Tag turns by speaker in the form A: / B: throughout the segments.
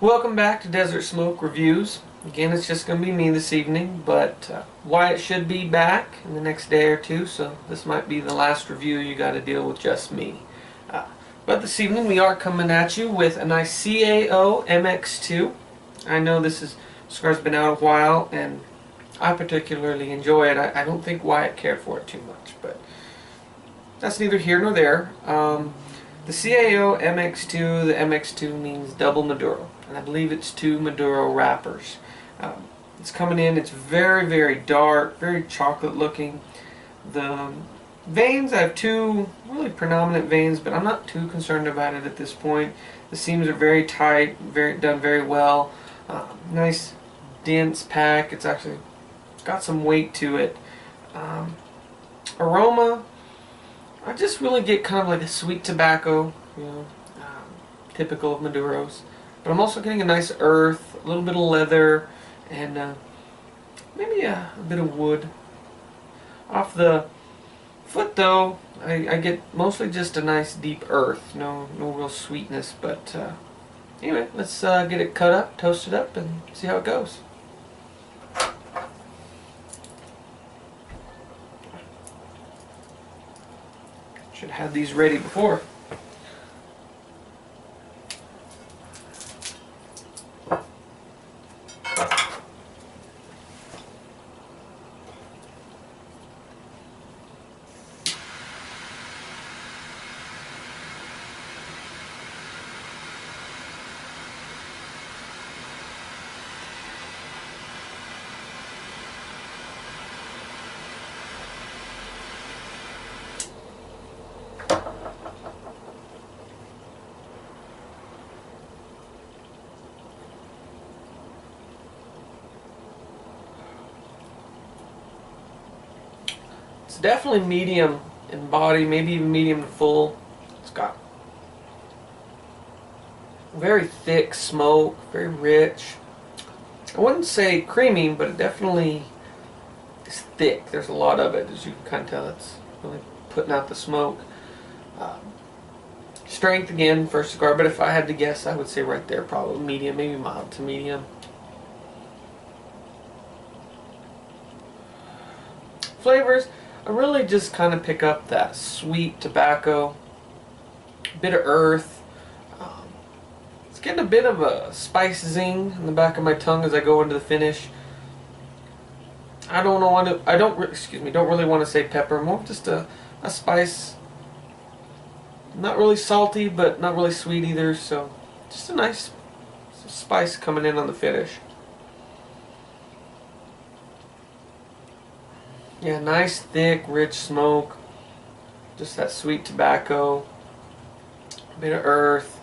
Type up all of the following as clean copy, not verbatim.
A: Welcome back to Desert Smoke Reviews. Again, it's just going to be me this evening, but Wyatt should be back in the next day or two, so this might be the last review you got to deal with just me. But this evening we are coming at you with a nice CAO Mx2. I know this cigar's been out a while, and I particularly enjoy it. I don't think Wyatt cared for it too much, but that's neither here nor there. The CAO Mx2, the Mx2 means double Maduro, and I believe it's 2 Maduro wrappers. It's coming in, it's very, very dark, very chocolate looking. The veins, I have 2 really predominant veins, but I'm not too concerned about it at this point. The seams are very tight, done very well. Nice dense pack. It's got some weight to it. Aroma, I just really get kind of like a sweet tobacco, typical of Maduros. But I'm also getting a nice earth, a little bit of leather, and maybe a bit of wood. Off the foot though, I get mostly just a nice deep earth, no real sweetness. But anyway, let's get it cut up, toasted up, and see how it goes. Should have had these ready before. It's definitely medium in body, maybe even medium to full. It's got very thick smoke, very rich. I wouldn't say creamy, but it definitely is thick. There's a lot of it, as you can kind of tell. It's really putting out the smoke. Strength again for a cigar, but if I had to guess, I would say right there probably medium, maybe mild to medium. Flavors, I really just kind of pick up that sweet tobacco, a bit of earth. It's getting a bit of a spice zing in the back of my tongue as I go into the finish. I don't really want to say pepper, more just a spice. Not really salty, but not really sweet either, so just a nice spice coming in on the finish. Yeah, nice, thick, rich smoke. Just that sweet tobacco, a bit of earth,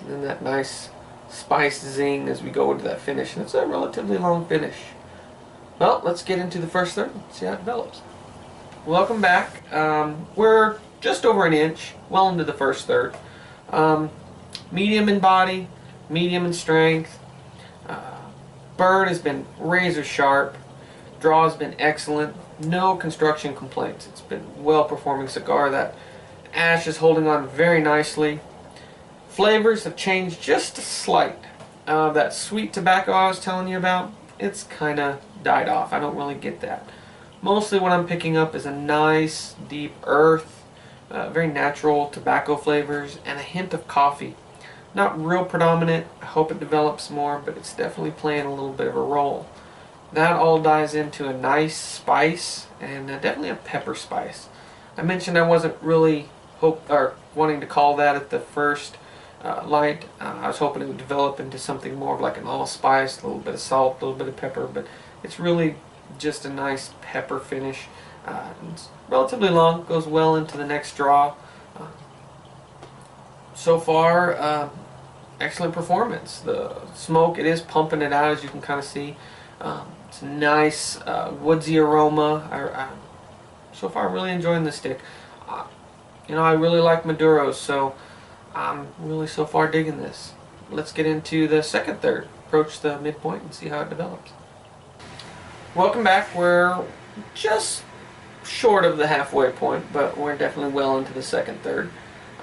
A: and then that nice spice zing as we go into that finish. And it's a relatively long finish. Well, let's get into the first third and see how it develops. Welcome back. We're just over an inch, well into the first third. Medium in body, medium in strength. Burn has been razor sharp. Draw has been excellent. No construction complaints. It's been a well-performing cigar. That ash is holding on very nicely. Flavors have changed just a slight. That sweet tobacco I was telling you about, it's kind of died off. I don't really get that. Mostly what I'm picking up is a nice deep earth, very natural tobacco flavors, and a hint of coffee. Not real predominant. I hope it develops more, but it's definitely playing a little bit of a role. That all dies into a nice spice, and definitely a pepper spice. I mentioned I wasn't really wanting to call that at the first light. I was hoping it would develop into something more of like an allspice, a little bit of salt, a little bit of pepper, but it's really just a nice pepper finish. It's relatively long, goes well into the next draw. So far, excellent performance. The smoke, it is pumping it out, as you can kind of see. It's a nice woodsy aroma. So far, I'm really enjoying this stick. I really like Maduros, so I'm really so far digging this. Let's get into the second third, approach the midpoint, and see how it develops. Welcome back. We're just short of the halfway point, but we're definitely well into the second third.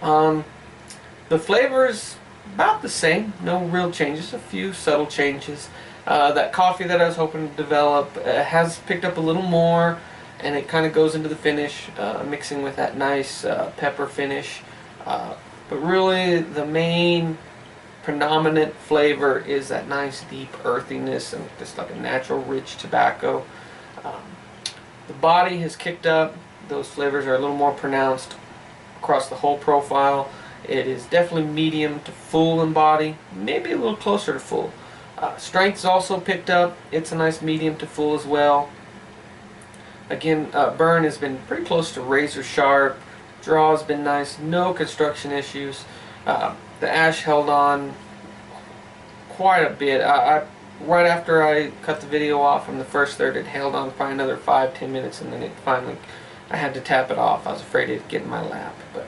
A: The flavors about the same, no real changes, a few subtle changes. That coffee that I was hoping to develop has picked up a little more, and it kind of goes into the finish, mixing with that nice pepper finish. But really, the main predominant flavor is that nice deep earthiness and just like a natural rich tobacco. Um, the body has kicked up. Those flavors are a little more pronounced across the whole profile. It is definitely medium to full in body, maybe a little closer to full. Strength is also picked up. It's a nice medium to full as well. Again, burn has been pretty close to razor sharp. Draw has been nice. No construction issues. The ash held on quite a bit. Right after I cut the video off from the first third, it held on probably another 5-10 minutes, and then it finally, I had to tap it off. I was afraid it'd get in my lap. But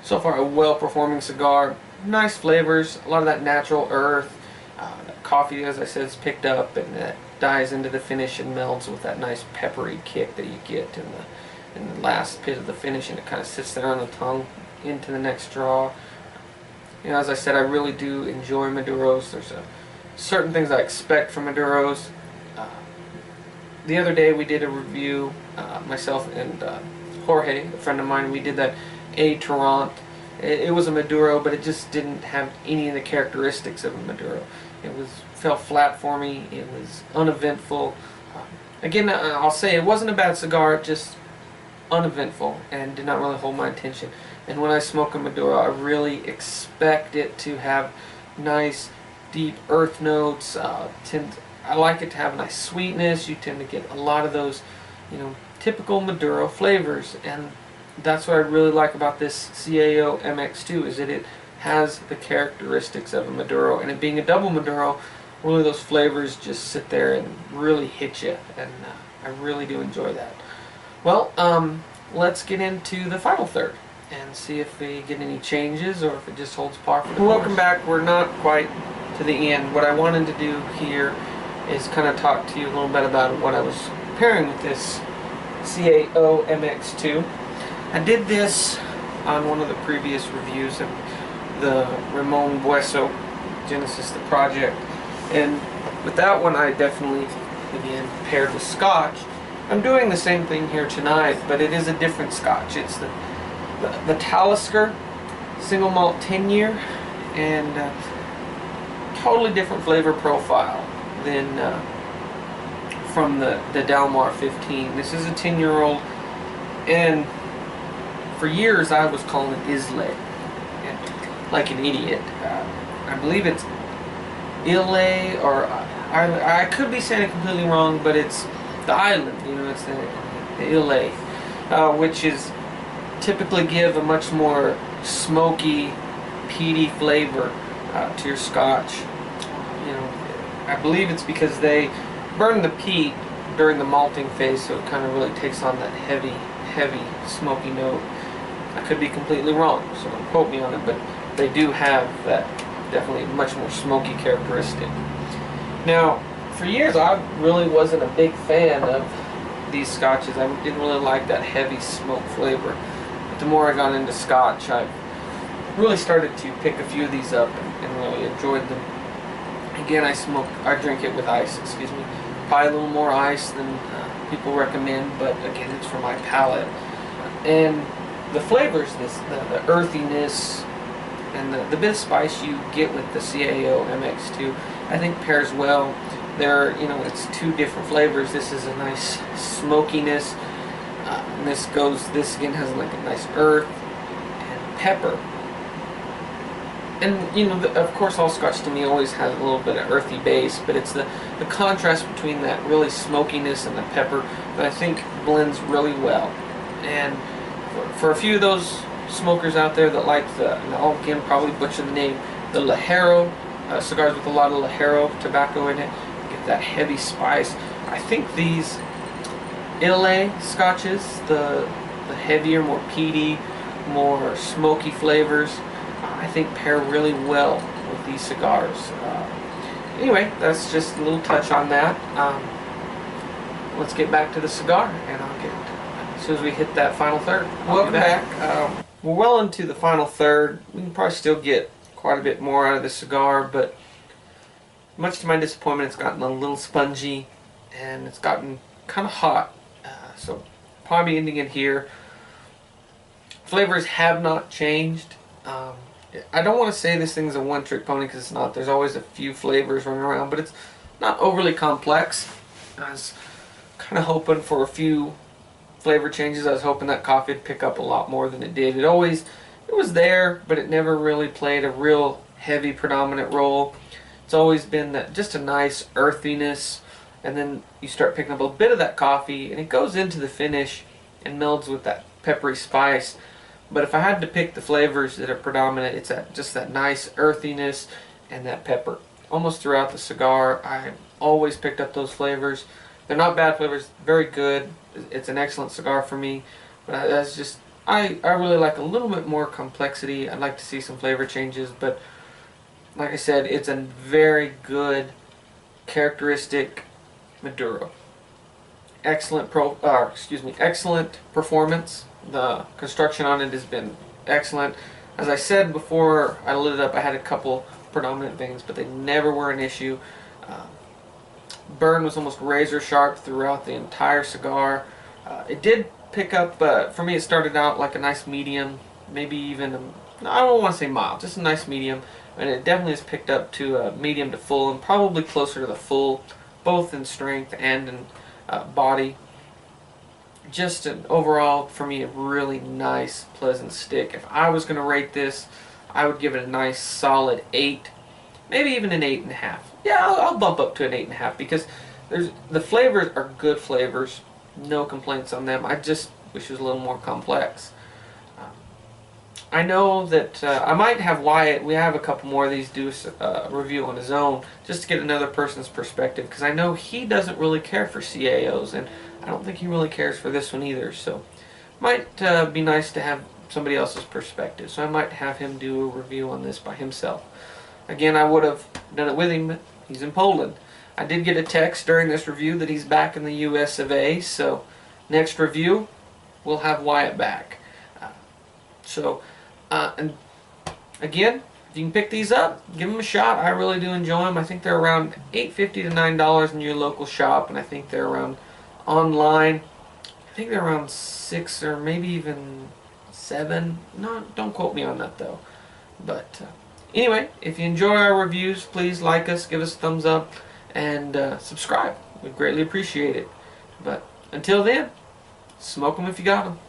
A: so far, a well-performing cigar. Nice flavors, a lot of that natural earth. That coffee, as I said, is picked up, and that dies into the finish and melds with that nice peppery kick that you get in the last bit of the finish, and it kind of sits there on the tongue into the next draw. You know, as I said, I really do enjoy Maduros. There's certain things I expect from Maduros. The other day we did a review, myself and Jorge, a friend of mine, we did that A Tarant. It was a Maduro, but it just didn't have any of the characteristics of a Maduro. It fell flat for me. It was uneventful. Again, I'll say it wasn't a bad cigar, just uneventful and did not really hold my attention. And when I smoke a Maduro, I really expect it to have nice, deep earth notes. I like it to have a nice sweetness. You tend to get a lot of those, you know, typical Maduro flavors, and that's what I really like about this CAO Mx2, is that it has the characteristics of a Maduro, and it being a double Maduro, really those flavors just sit there and really hit you, and I really do enjoy that. Well, let's get into the final third and see if we get any changes or if it just holds par for the course. Welcome back. We're not quite to the end. What I wanted to do here is kind of talk to you a little bit about what I was pairing with this CAO Mx2. I did this on one of the previous reviews of the Ramon Bueso Genesis the Project, and with that one I definitely, again, paired with Scotch. I'm doing the same thing here tonight, but it is a different Scotch. It's the Talisker single malt 10-year, and totally different flavor profile than from the Delmar 15. This is a 10-year-old, and for years I was calling it Islay, like an idiot. I believe it's Islay, or I could be saying it completely wrong, but it's the island, you know, it's the Islay, which is typically give a much more smoky, peaty flavor to your Scotch. You know, I believe it's because they burn the peat during the malting phase, so it kind of really takes on that heavy smoky note. I could be completely wrong, so don't quote me on it, but they do have that definitely much more smoky characteristic. Now, for years I really wasn't a big fan of these Scotches. I didn't really like that heavy smoke flavor. But the more I got into Scotch, I really started to pick a few of these up and really enjoyed them. Again, I drink it with ice, excuse me. Probably a little more ice than people recommend, but again, it's for my palate. And the flavors, the earthiness and the bit of spice you get with the CAO Mx2, I think pairs well. You know, it's two different flavors. This is a nice smokiness, and this again has like a nice earth and pepper. And you know, of course, all Scotch to me always has a little bit of earthy base, but it's the contrast between that really smokiness and the pepper that I think blends really well. And for a few of those smokers out there that like and I'll again probably butcher the name, the Ligero, cigars with a lot of Ligero tobacco in it, get that heavy spice. I think these Islay Scotches, the heavier, more peaty, more smoky flavors, I think pair really well with these cigars. Anyway, that's just a little touch on that. Let's get back to the cigar, and I'll get as soon as we hit that final third. Welcome back. We're well into the final third. We can probably still get quite a bit more out of the cigar, but much to my disappointment, it's gotten a little spongy and it's gotten kind of hot. So probably ending it here. Flavors have not changed. I don't want to say this thing's a one-trick pony because it's not. There's always a few flavors running around, but it's not overly complex. I was kind of hoping for a few flavor changes. I was hoping that coffee would pick up a lot more than it did. It was there, but it never really played a real heavy predominant role. It's always been that just a nice earthiness, and then you start picking up a bit of that coffee, and it goes into the finish and melds with that peppery spice. But if I had to pick the flavors that are predominant, it's just that nice earthiness and that pepper. Almost throughout the cigar, I always picked up those flavors. They're not bad flavors, very good. It's an excellent cigar for me. But that's just, I really like a little bit more complexity. I'd like to see some flavor changes, but like I said, it's a very good, characteristic Maduro. Excellent excellent performance. The construction on it has been excellent. As I said before I lit it up, I had a couple predominant things, but they never were an issue. Burn was almost razor sharp throughout the entire cigar. It did pick up, for me it started out like a nice medium, maybe even, I don't want to say mild, just a nice medium, and it definitely has picked up to a medium to full, and probably closer to the full, both in strength and in body. Just an overall, for me, a really nice, pleasant stick. If I was going to rate this, I would give it a nice solid 8, maybe even an 8.5. Yeah, I'll bump up to an 8.5 because the flavors are good flavors. No complaints on them. I just wish it was a little more complex. I know that I might have Wyatt, we have a couple more of these, do a review on his own just to get another person's perspective, because I know he doesn't really care for CAOs, and I don't think he really cares for this one either, so might be nice to have somebody else's perspective. So I might have him do a review on this by himself. Again, I would have done it with him, but he's in Poland. I did get a text during this review that he's back in the US of A, so next review we'll have Wyatt back. And again, if you can pick these up, give them a shot. I really do enjoy them. I think they're around $8.50 to $9 in your local shop, and I think they're around online. I think they're around 6 or maybe even 7. No, don't quote me on that though. But anyway, if you enjoy our reviews, please like us, give us a thumbs up, and subscribe. We'd greatly appreciate it. But until then, smoke them if you got them.